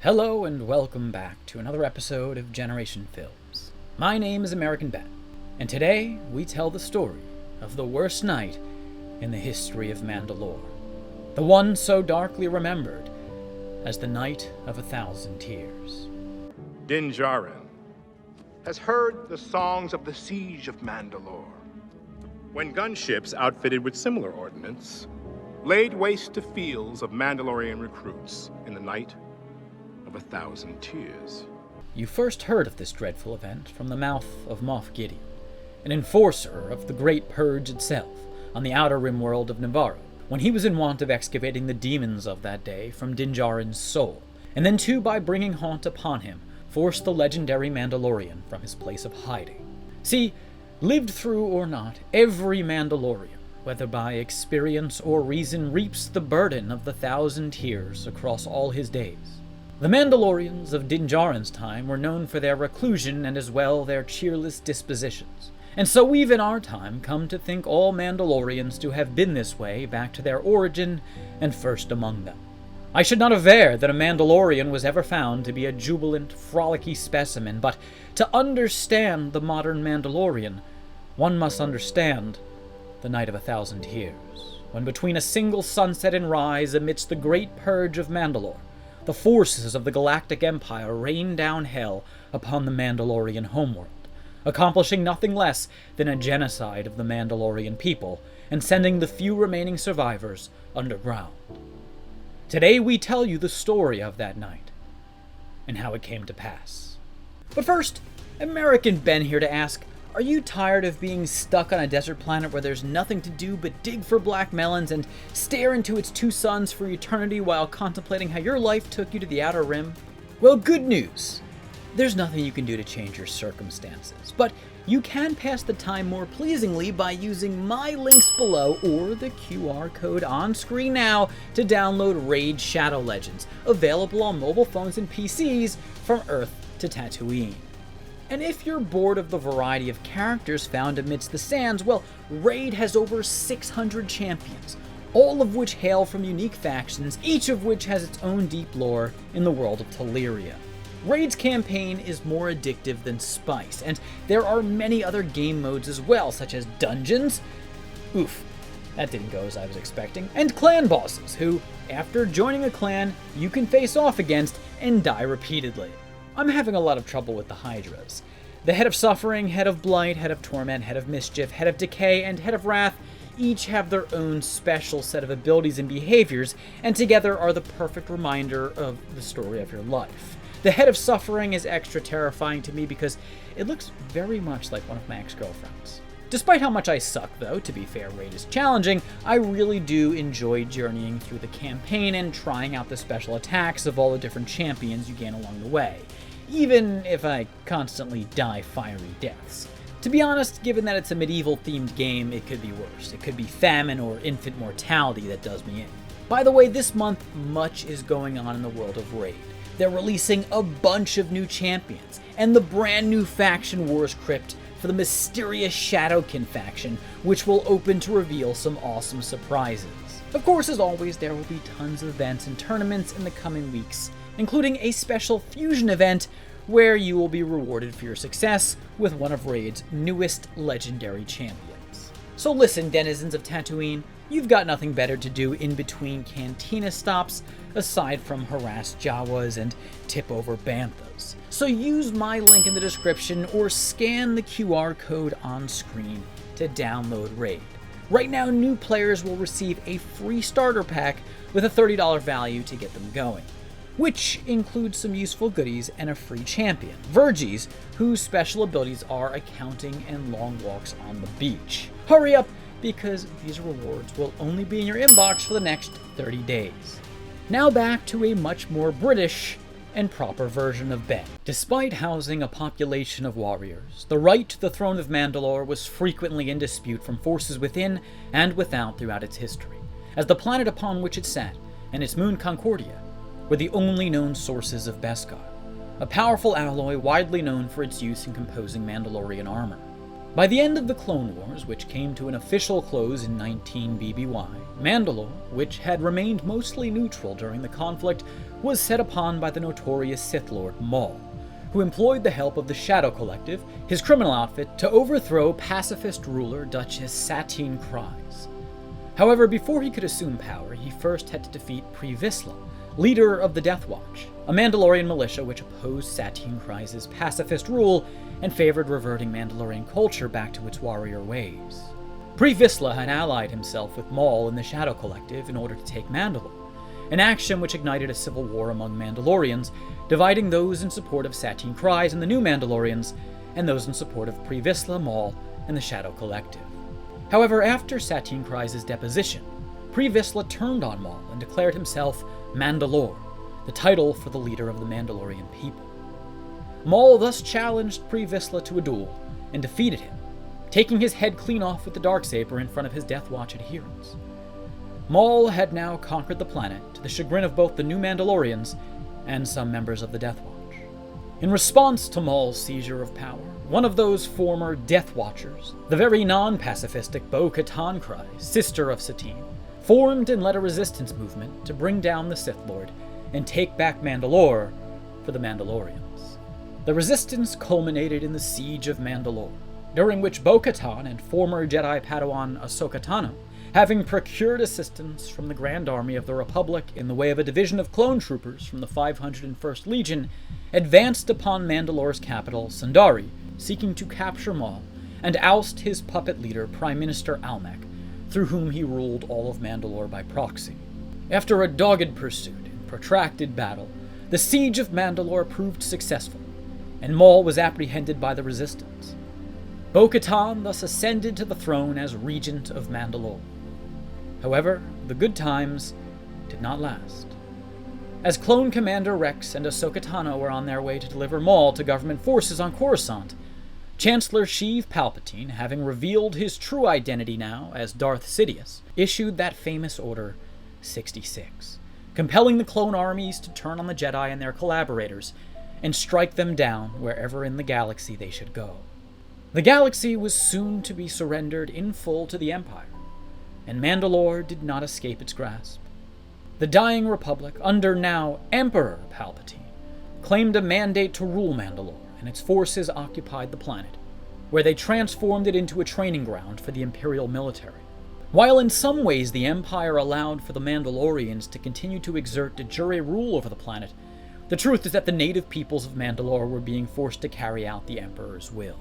Hello and welcome back to another episode of Generation Films. My name is American Ben, and today we tell the story of the worst night in the history of Mandalore. The one so darkly remembered as the Night of 1,000 Tears. Din Djarin has heard the songs of the siege of Mandalore, when gunships outfitted with similar ordnance laid waste to fields of Mandalorian recruits in the night of 1,000 Tears. You first heard of this dreadful event from the mouth of Moff Gideon, an enforcer of the Great Purge itself on the outer rim world of Navarro, when he was in want of excavating the demons of that day from Din Djarin's soul, and then too by bringing haunt upon him, forced the legendary Mandalorian from his place of hiding. See, lived through or not, every Mandalorian, whether by experience or reason, reaps the burden of the 1,000 Tears across all his days. The Mandalorians of Din Djarin's time were known for their reclusion and as well their cheerless dispositions, and so we've in our time come to think all Mandalorians to have been this way back to their origin and first among them. I should not aver that a Mandalorian was ever found to be a jubilant, frolicky specimen, but to understand the modern Mandalorian, one must understand the Night of 1,000 Tears, when between a single sunset and rise amidst the Great Purge of Mandalore, the forces of the Galactic Empire rained down hell upon the Mandalorian homeworld, accomplishing nothing less than a genocide of the Mandalorian people and sending the few remaining survivors underground. Today we tell you the story of that night and how it came to pass. But first, American Ben here to ask, are you tired of being stuck on a desert planet where there's nothing to do but dig for black melons and stare into its two suns for eternity while contemplating how your life took you to the outer rim? Well, good news. There's nothing you can do to change your circumstances, but you can pass the time more pleasingly by using my links below or the QR code on screen now to download Raid Shadow Legends, available on mobile phones and PCs from Earth to Tatooine. And if you're bored of the variety of characters found amidst the sands, well, Raid has over 600 champions, all of which hail from unique factions, each of which has its own deep lore in the world of Teleria. Raid's campaign is more addictive than Spice, and there are many other game modes as well, such as dungeons, oof, that didn't go as I was expecting, and clan bosses, who, after joining a clan, you can face off against and die repeatedly. I'm having a lot of trouble with the Hydras. The Head of Suffering, Head of Blight, Head of Torment, Head of Mischief, Head of Decay, and Head of Wrath each have their own special set of abilities and behaviors, and together are the perfect reminder of the story of your life. The Head of Suffering is extra terrifying to me because it looks very much like one of my ex-girlfriends. Despite how much I suck, though, to be fair, Raid is challenging, I really do enjoy journeying through the campaign and trying out the special attacks of all the different champions you gain along the way, even if I constantly die fiery deaths. To be honest, given that it's a medieval-themed game, it could be worse. It could be famine or infant mortality that does me in. By the way, this month, much is going on in the world of Raid. They're releasing a bunch of new champions, and the brand new faction Wars Crypt for the mysterious Shadowkin faction, which will open to reveal some awesome surprises. Of course, as always, there will be tons of events and tournaments in the coming weeks, including a special fusion event where you will be rewarded for your success with one of Raid's newest legendary champions. So listen, denizens of Tatooine, you've got nothing better to do in between cantina stops aside from harass Jawas and tip over banthas. So use my link in the description or scan the QR code on screen to download Raid. Right now, new players will receive a free starter pack with a $30 value to get them going, which includes some useful goodies and a free champion, Verges, whose special abilities are accounting and long walks on the beach. Hurry up, because these rewards will only be in your inbox for the next 30 days. Now back to a much more British and proper version of Ben. Despite housing a population of warriors, the right to the throne of Mandalore was frequently in dispute from forces within and without throughout its history, as the planet upon which it sat and its moon Concordia were the only known sources of Beskar, a powerful alloy widely known for its use in composing Mandalorian armor. By the end of the Clone Wars, which came to an official close in 19 BBY, Mandalore, which had remained mostly neutral during the conflict, was set upon by the notorious Sith Lord Maul, who employed the help of the Shadow Collective, his criminal outfit, to overthrow pacifist ruler Duchess Satine Kryze. However, before he could assume power, he first had to defeat Pre Vizsla, leader of the Death Watch, a Mandalorian militia which opposed Satine Kryze's pacifist rule and favored reverting Mandalorian culture back to its warrior ways. Pre Vizsla had allied himself with Maul and the Shadow Collective in order to take Mandalore, an action which ignited a civil war among Mandalorians, dividing those in support of Satine Kryze and the new Mandalorians, and those in support of Pre Vizsla, Maul, and the Shadow Collective. However, after Satine Kryze's deposition, Pre Vizsla turned on Maul and declared himself Mandalore, the title for the leader of the Mandalorian people. Maul thus challenged Pre Vizsla to a duel and defeated him, taking his head clean off with the darksaber in front of his Death Watch adherents. Maul had now conquered the planet to the chagrin of both the new Mandalorians and some members of the Death Watch. In response to Maul's seizure of power, one of those former Death Watchers, the very non-pacifistic Bo-Katan Kryze, sister of Satine, formed and led a resistance movement to bring down the Sith Lord and take back Mandalore for the Mandalorians. The resistance culminated in the Siege of Mandalore, during which Bo-Katan and former Jedi Padawan Ahsoka Tano, having procured assistance from the Grand Army of the Republic in the way of a division of clone troopers from the 501st Legion, advanced upon Mandalore's capital, Sundari, seeking to capture Maul and oust his puppet leader, Prime Minister Almec, through whom he ruled all of Mandalore by proxy. After a dogged pursuit and protracted battle, the siege of Mandalore proved successful, and Maul was apprehended by the resistance. Bo-Katan thus ascended to the throne as regent of Mandalore. However, the good times did not last. As Clone Commander Rex and Ahsoka Tano were on their way to deliver Maul to government forces on Coruscant, Chancellor Sheev Palpatine, having revealed his true identity now as Darth Sidious, issued that famous Order 66, compelling the clone armies to turn on the Jedi and their collaborators and strike them down wherever in the galaxy they should go. The galaxy was soon to be surrendered in full to the Empire, and Mandalore did not escape its grasp. The dying Republic, under now Emperor Palpatine, claimed a mandate to rule Mandalore, and its forces occupied the planet, where they transformed it into a training ground for the Imperial military. While in some ways the Empire allowed for the Mandalorians to continue to exert de jure rule over the planet, the truth is that the native peoples of Mandalore were being forced to carry out the Emperor's will.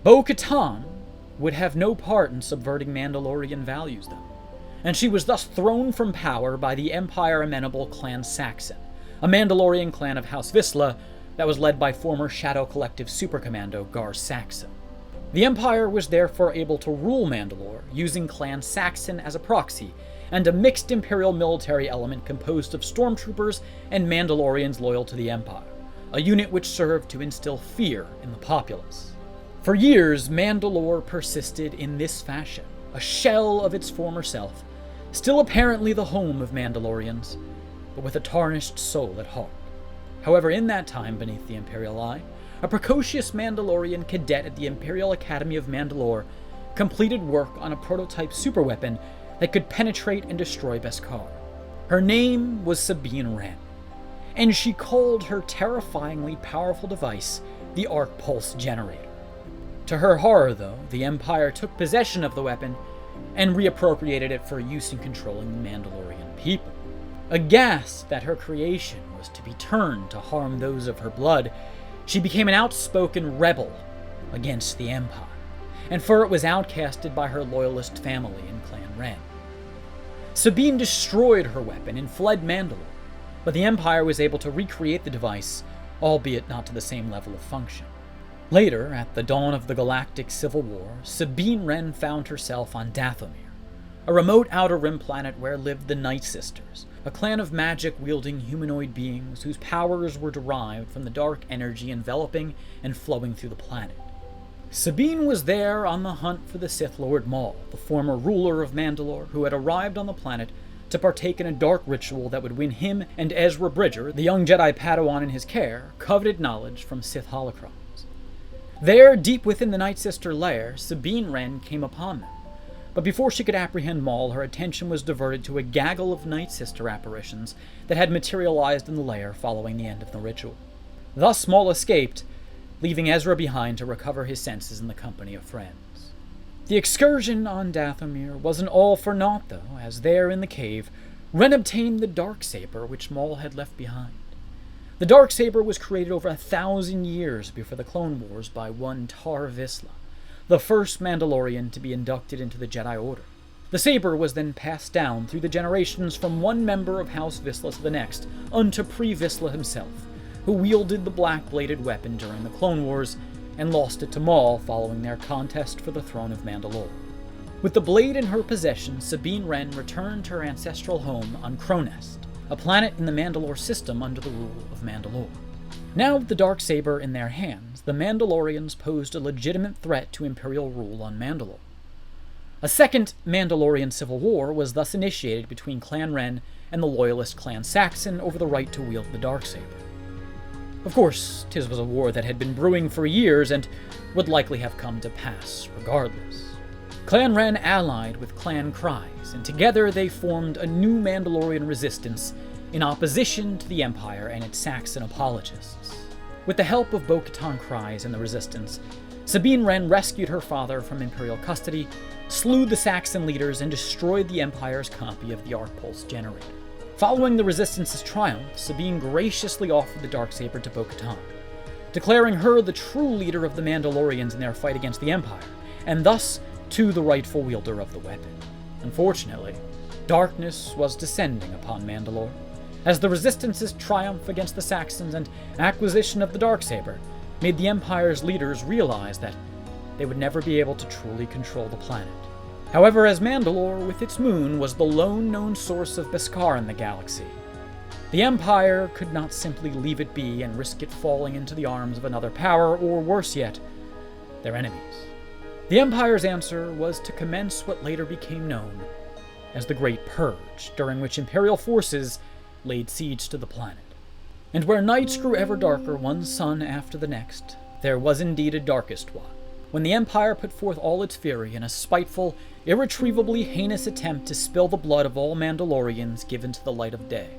Bo-Katan would have no part in subverting Mandalorian values, though, and she was thus thrown from power by the Empire-amenable Clan Saxon, a Mandalorian clan of House Vizsla that was led by former Shadow Collective Supercommando Gar Saxon. The Empire was therefore able to rule Mandalore using Clan Saxon as a proxy, and a mixed Imperial military element composed of stormtroopers and Mandalorians loyal to the Empire, a unit which served to instill fear in the populace. For years, Mandalore persisted in this fashion, a shell of its former self, still apparently the home of Mandalorians, but with a tarnished soul at heart. However, in that time beneath the Imperial eye, a precocious Mandalorian cadet at the Imperial Academy of Mandalore completed work on a prototype superweapon that could penetrate and destroy Beskar. Her name was Sabine Wren, and she called her terrifyingly powerful device the Arc Pulse Generator. To her horror, though, the Empire took possession of the weapon and reappropriated it for use in controlling the Mandalorian people. Aghast that her creation was to be turned to harm those of her blood, she became an outspoken rebel against the Empire, and for it was outcasted by her loyalist family in Clan Wren. Sabine destroyed her weapon and fled Mandalore, but the Empire was able to recreate the device, albeit not to the same level of function. Later, at the dawn of the Galactic Civil War, Sabine Wren found herself on Dathomir, a remote outer rim planet where lived the Night Sisters, a clan of magic-wielding humanoid beings whose powers were derived from the dark energy enveloping and flowing through the planet. Sabine was there on the hunt for the Sith Lord Maul, the former ruler of Mandalore, who had arrived on the planet to partake in a dark ritual that would win him and Ezra Bridger, the young Jedi Padawan in his care, coveted knowledge from Sith holocrons. There, deep within the Night Sister lair, Sabine Wren came upon them, But before she could apprehend Maul, her attention was diverted to a gaggle of Night Sister apparitions that had materialized in the lair following the end of the ritual. Thus Maul escaped, leaving Ezra behind to recover his senses in the company of friends. The excursion on Dathomir wasn't all for naught, though, as there in the cave, Ren obtained the darksaber which Maul had left behind. The darksaber was created over 1,000 years before the Clone Wars by one Tar Vizsla, the first Mandalorian to be inducted into the Jedi Order. The saber was then passed down through the generations from one member of House Vizsla to the next, unto Pre Vizsla himself, who wielded the black-bladed weapon during the Clone Wars and lost it to Maul following their contest for the throne of Mandalore. With the blade in her possession, Sabine Wren returned to her ancestral home on Cronest, a planet in the Mandalore system under the rule of Mandalore. Now with the darksaber in their hands, the Mandalorians posed a legitimate threat to Imperial rule on Mandalore. A second Mandalorian civil war was thus initiated between Clan Wren and the loyalist Clan Saxon over the right to wield the darksaber. Of course, 'tis was a war that had been brewing for years and would likely have come to pass regardless. Clan Wren allied with Clan Kryze, and together they formed a new Mandalorian resistance in opposition to the Empire and its Saxon apologists. With the help of Bo-Katan Kryze and the resistance, Sabine Wren rescued her father from Imperial custody, slew the Saxon leaders, and destroyed the Empire's copy of the Arc Pulse generator. Following the Resistance's triumph, Sabine graciously offered the darksaber to Bo-Katan, declaring her the true leader of the Mandalorians in their fight against the Empire, and thus to the rightful wielder of the weapon. Unfortunately, darkness was descending upon Mandalore, as the Resistance's triumph against the Saxons and acquisition of the darksaber made the Empire's leaders realize that they would never be able to truly control the planet. However, as Mandalore, with its moon, was the lone known source of Beskar in the galaxy, the Empire could not simply leave it be and risk it falling into the arms of another power, or worse yet, their enemies. The Empire's answer was to commence what later became known as the Great Purge, during which Imperial forces laid siege to the planet. And where nights grew ever darker, one sun after the next, there was indeed a darkest one, when the Empire put forth all its fury in a spiteful, irretrievably heinous attempt to spill the blood of all Mandalorians given to the light of day.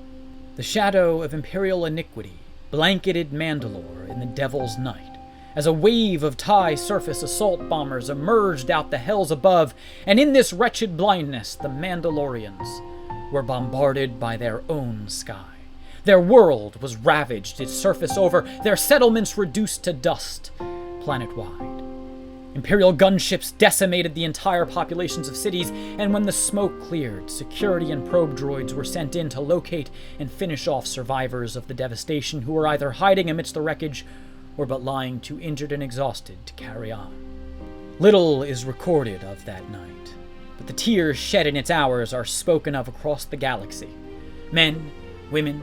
The shadow of Imperial iniquity blanketed Mandalore in the Devil's Night, as a wave of TIE surface assault bombers emerged out the hells above, and in this wretched blindness, the Mandalorians were bombarded by their own sky. Their world was ravaged, its surface over, their settlements reduced to dust, planet-wide. Imperial gunships decimated the entire populations of cities, and when the smoke cleared, security and probe droids were sent in to locate and finish off survivors of the devastation who were either hiding amidst the wreckage or but lying too injured and exhausted to carry on. Little is recorded of that night, but the tears shed in its hours are spoken of across the galaxy. Men, women,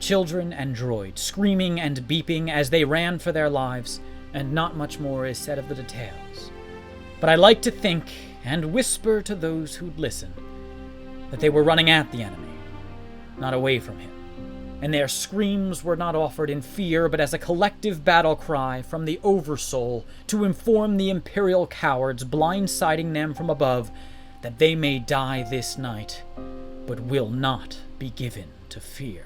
children, and droids screaming and beeping as they ran for their lives, and not much more is said of the details. But I like to think, and whisper to those who'd listen, that they were running at the enemy, not away from him. And their screams were not offered in fear, but as a collective battle cry from the Oversoul to inform the Imperial cowards blindsiding them from above that they may die this night, but will not be given to fear.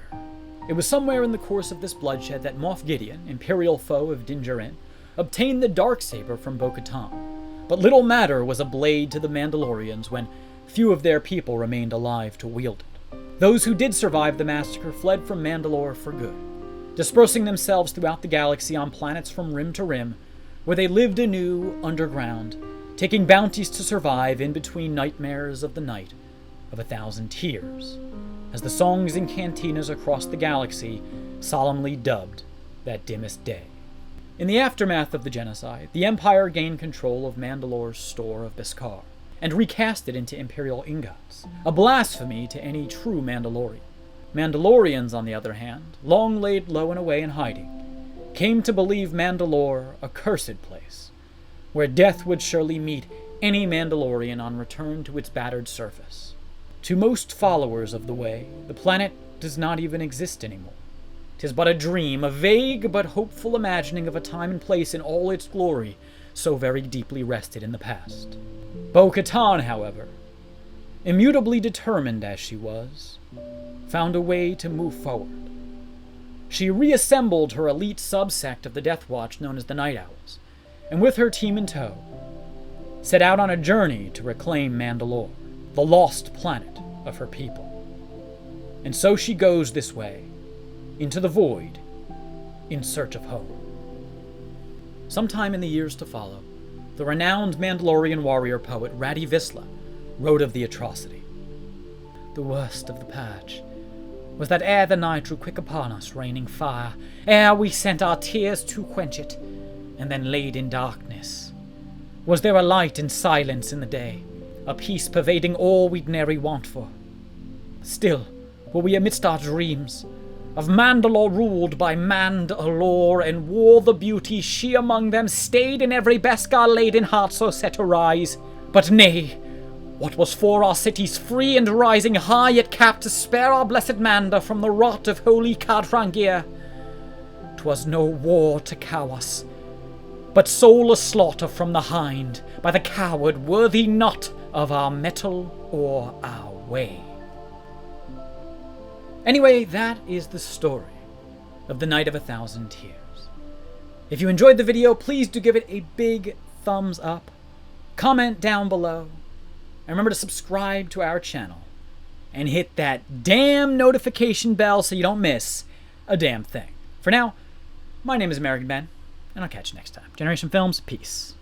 It was somewhere in the course of this bloodshed that Moff Gideon, Imperial foe of Din Djarin, obtained the darksaber from Bo-Katan. But little matter was a blade to the Mandalorians when few of their people remained alive to wield it. Those who did survive the massacre fled from Mandalore for good, dispersing themselves throughout the galaxy on planets from rim to rim, where they lived anew underground, taking bounties to survive in between nightmares of the night of 1,000 tears, as the songs and cantinas across the galaxy solemnly dubbed that dimmest day. In the aftermath of the genocide, the Empire gained control of Mandalore's store of Beskar, and recast it into Imperial ingots, a blasphemy to any true Mandalorian. Mandalorians, on the other hand, long laid low and away in hiding, came to believe Mandalore a cursed place, where death would surely meet any Mandalorian on return to its battered surface. To most followers of the Way, the planet does not even exist anymore. 'Tis but a dream, a vague but hopeful imagining of a time and place in all its glory, so very deeply rested in the past. Bo-Katan, however, immutably determined as she was, found a way to move forward. She reassembled her elite subsect of the Death Watch known as the Night Owls, and with her team in tow, set out on a journey to reclaim Mandalore, the lost planet of her people. And so she goes this way, into the void, in search of home. Sometime in the years to follow, the renowned Mandalorian warrior poet Radi Visla wrote of the atrocity. The worst of the purge was that ere the night drew quick upon us, raining fire, ere we sent our tears to quench it, and then laid in darkness, was there a light and silence in the day, a peace pervading all we'd nary want for. Still were we amidst our dreams, of Mandalore ruled by Mandalore, and wore the beauty she among them stayed in every Beskar-laden heart so set to rise. But nay, what was for our cities free and rising high, yet capped to spare our blessed Manda from the rot of holy Kadrangir? 'Twas no war to cow us, but soulless slaughter from the hind, by the coward worthy not of our mettle or our way. Anyway, that is the story of the Night of 1,000 Tears. If you enjoyed the video, please do give it a big thumbs up, comment down below, and remember to subscribe to our channel, and hit that damn notification bell so you don't miss a damn thing. For now, my name is American Ben, and I'll catch you next time. Generation Films, peace.